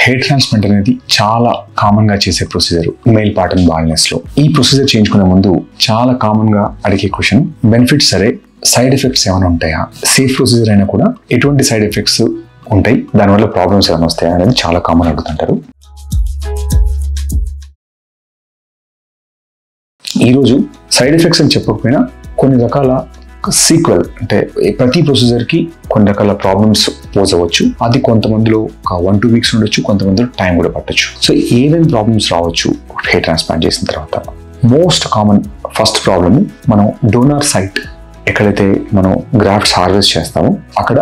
Hair transplant అనేది చాలా common గా చేసే ప్రొసీజర్ మేల్ పార్టన్ బాల్నెస్ లో. ఈ ప్రొసీజర్ చేయించుకునే ముందు చాలా కామన్ గా అడిగే క్వశ్చన్, బెనిఫిట్స్ సరే సైడ్ ఎఫెక్ట్స్ ఏమైనా ఉంటాయా, సేఫ్ ప్రొసీజర్ అయినా కూడా ఎటువంటి సైడ్ ఎఫెక్ట్స్ ఉంటాయి, దానివల్ల ప్రాబ్లమ్స్ ఏమైనా వస్తాయా అనేది చాలా కామన్ అడుగుతుంటారు. ఈరోజు సైడ్ ఎఫెక్ట్స్ అని చెప్పకపోయినా కొన్ని రకాల సీక్వెల్ అంటే ప్రతి ప్రొసీజర్కి కొన్ని రకాల ప్రాబ్లమ్స్ పోజ్ అవ్వచ్చు. అది కొంతమందిలో ఒక 1-2 వీక్స్ ఉండొచ్చు, కొంతమందిలో టైం కూడా పట్టొచ్చు. సో ఏమేమి ప్రాబ్లమ్స్ రావచ్చు హెయిర్ ట్రాన్స్ప్లాంట్ చేసిన తర్వాత? మోస్ట్ కామన్ ఫస్ట్ ప్రాబ్లమ్, మనం డోనర్ సైట్ ఎక్కడైతే మనం గ్రాఫ్ట్స్ హార్వెస్ట్ చేస్తామో అక్కడ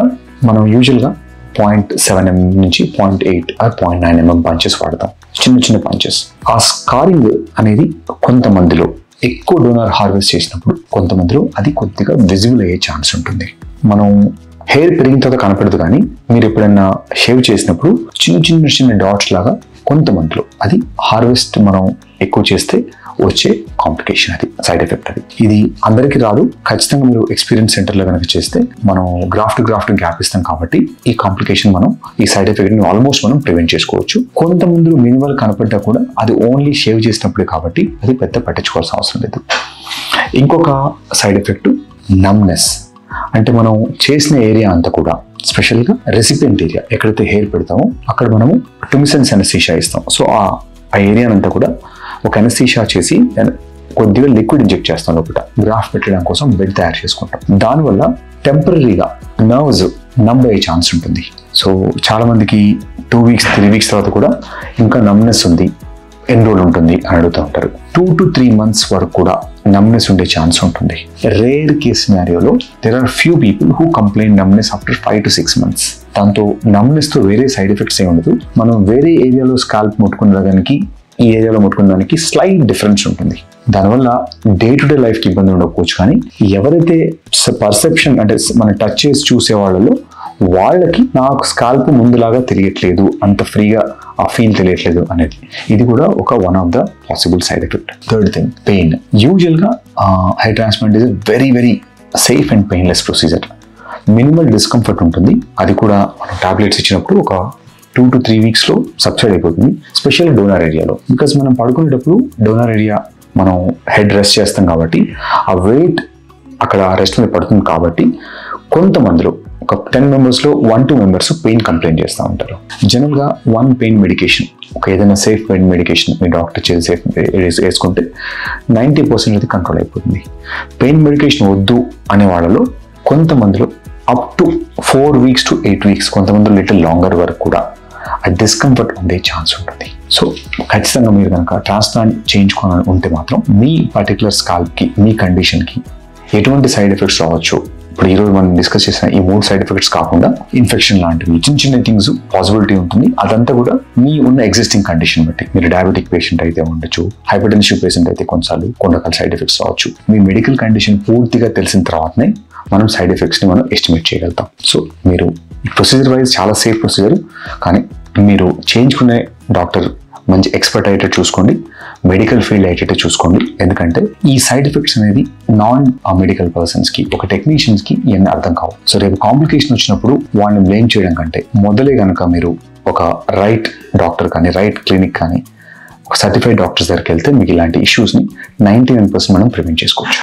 మనం యూజువల్గా 0.7 mm నుంచి 0.8 or 0.9 mm పంచెస్ వాడతాం, చిన్న చిన్న పంచెస్. ఆ స్కారింగ్ అనేది కొంతమందిలో ఎక్కువ డోనర్ హార్వెస్ట్ చేసినప్పుడు కొంతమందిలో అది కొద్దిగా విజిబుల్ అయ్యే ఛాన్స్ ఉంటుంది. మనం హెయిర్ పెరిగిన తర్వాత కనపడదు, కానీ మీరు ఎప్పుడైనా షేవ్ చేసినప్పుడు చిన్న చిన్న డాట్స్ లాగా కొంతమందిలో అది హార్వెస్ట్ మనం ఎక్కువ చేస్తే వచ్చే కాంప్లికేషన్, అది సైడ్ ఎఫెక్ట్. అది ఇది అందరికీ రాదు. ఖచ్చితంగా మీరు ఎక్స్పీరియన్స్ సెంటర్లో కనుక చేస్తే మనం గ్రాఫ్ట్ గ్యాప్ ఇస్తాం కాబట్టి ఈ కాంప్లికేషన్ మనం ఈ సైడ్ ఎఫెక్ట్ని ఆల్మోస్ట్ మనం ప్రివెంట్ చేసుకోవచ్చు. కొంతమంది మినిమల్ కనపడ్డా కూడా అది ఓన్లీ షేవ్ చేసినప్పుడే కాబట్టి అది పెద్ద పట్టించుకోవాల్సిన అవసరం లేదు. ఇంకొక సైడ్ ఎఫెక్ట్ నమ్నెస్. అంటే మనం చేసిన ఏరియా అంతా కూడా, స్పెషల్గా రెసిపియంట్ ఏరియా ఎక్కడైతే హెయిర్ పెడతామో అక్కడ మనము టుమిసెన్స్ అనెస్థీషియా ఇస్తాం. సో ఆ ఏరియానంతా కూడా ఒక అనెస్థీషియా చేసి కొద్దిగా లిక్విడ్ ఇంజెక్ట్ చేస్తాం లోపల, గ్రాఫ్ పెట్టడం కోసం బెడ్ తయారు చేసుకుంటాం. దానివల్ల టెంపరీగా నర్వ్స్ నమ్ అయ్యే ఛాన్స్ ఉంటుంది. సో చాలా మందికి 2 వీక్స్ 3 వీక్స్ తర్వాత కూడా ఇంకా నమ్నెస్ ఉంది, ఎన్ని రోజులు ఉంటుంది అని అడుగుతూ ఉంటారు. 2 to 3 months వరకు కూడా నమ్నెస్ ఉండే ఛాన్స్ ఉంటుంది. రేర్ కేస్ సినారియోలో there are few people who complaint numbness after 5 to 6 months. దాంతో నమ్నెస్తో వేరే సైడ్ ఎఫెక్ట్స్ ఏమి ఉండదు. మనం వేరే ఏరియాలో స్కాల్ప్ ముట్టుకున్న దానికి ఈ ఏరియాలో ముట్టుకున్న దానికి స్లైట్ డిఫరెన్స్ ఉంటుంది. దానివల్ల డే టు డే లైఫ్కి ఇబ్బంది ఉండకపోవచ్చు, కానీ ఎవరైతే పర్సెప్షన్ అంటే మనం టచ్ చేసి చూసే వాళ్ళకి నాకు స్కాల్ప్ ముందులాగా తెలియట్లేదు, అంత ఫ్రీగా ఆ ఫీల్ తెలియట్లేదు అనేది, ఇది కూడా ఒక one of the possible side effect. Third thing, pain. యూజువల్గా hair transplant is very very safe and painless procedure. Minimal discomfort ఉంటుంది, అది కూడా మనం టాబ్లెట్స్ ఇచ్చినప్పుడు ఒక 2 to 3 వీక్స్లో సబ్సైడ్ అయిపోతుంది, స్పెషల్ డోనర్ ఏరియాలో. బికాస్ మనం పడుకునేటప్పుడు డోనర్ ఏరియా మనం హెడ్ రెస్ట్ చేస్తాం కాబట్టి ఆ వెయిట్ అక్కడ రెస్ట్ మీద పడుతుంది కాబట్టి కొంతమందిలో ఒక 10 members-లో 1-2 members పెయిన్ కంప్లైంట్ చేస్తూ ఉంటారు. జనరల్గా 1 పెయిన్ మెడికేషన్, ఒక ఏదైనా సేఫ్ పెయిన్ మెడికేషన్ మీ డాక్టర్ చేసి వేసుకుంటే 90% అది కంట్రోల్ అయిపోతుంది. పెయిన్ మెడికేషన్ వద్దు అనే వాళ్ళలో కొంతమందిలో up to 4 weeks to 8 weeks, కొంతమంది లిటిల్ లాంగర్ వరకు కూడా ఆ డిస్కంఫర్ట్ ఉండే ఛాన్స్ ఉంటుంది. సో ఖచ్చితంగా మీరు కనుక ట్రాన్స్ప్లాంట్ చేయించుకోవాలని ఉంటే మాత్రం మీ పర్టికులర్ స్కాల్ప్కి, మీ కండిషన్కి ఎటువంటి సైడ్ ఎఫెక్ట్స్ రావచ్చు, ఇప్పుడు ఈరోజు మనం డిస్కస్ చేసిన ఈ 3 సైడ్ ఎఫెక్ట్స్ కాకుండా ఇన్ఫెక్షన్ లాంటివి చిన్న థింగ్స్ పాసిబిలిటీ ఉంటుంది. అదంతా కూడా మీ ఉన్న ఎగ్జిస్టింగ్ కండిషన్ బట్టి, మీరు డయాబెటిక్ పేషెంట్ అయితే ఉండొచ్చు, హైపర్టెన్సివ్ పేషెంట్ అయితే కొన్ని రకాల సైడ్ ఎఫెక్ట్స్ రావచ్చు. మీ మెడికల్ కండిషన్ పూర్తిగా తెలిసిన తర్వాతనే మనం సైడ్ ఎఫెక్ట్స్ని మనం ఎస్టిమేట్ చేయగలుగుతాం. సో మీరు ప్రొసీజర్ వైజ్ చాలా సేఫ్ ప్రొసీజర్, కానీ మీరు చేయించుకునే డాక్టర్ మంచి ఎక్స్పర్ట్ అయ్యేటట్టు చూసుకోండి, మెడికల్ ఫీల్డ్ అయ్యేటట్టు చూసుకోండి. ఎందుకంటే ఈ సైడ్ ఎఫెక్ట్స్ అనేది నాన్ మెడికల్ పర్సన్స్కి, ఒక టెక్నీషియన్స్కి ఇవన్నీ అర్థం కావు. సో రేపు కాంప్లికేషన్ వచ్చినప్పుడు వాళ్ళని బ్లేమ్ చేయడం కంటే మొదలే కనుక మీరు ఒక రైట్ డాక్టర్ కానీ, రైట్ క్లినిక్ కానీ, ఒక సర్టిఫైడ్ డాక్టర్స్ దగ్గరికి వెళ్తే మీకు ఇలాంటి ఇష్యూస్ని 99% మనం ప్రివెంట్ చేసుకోవచ్చు.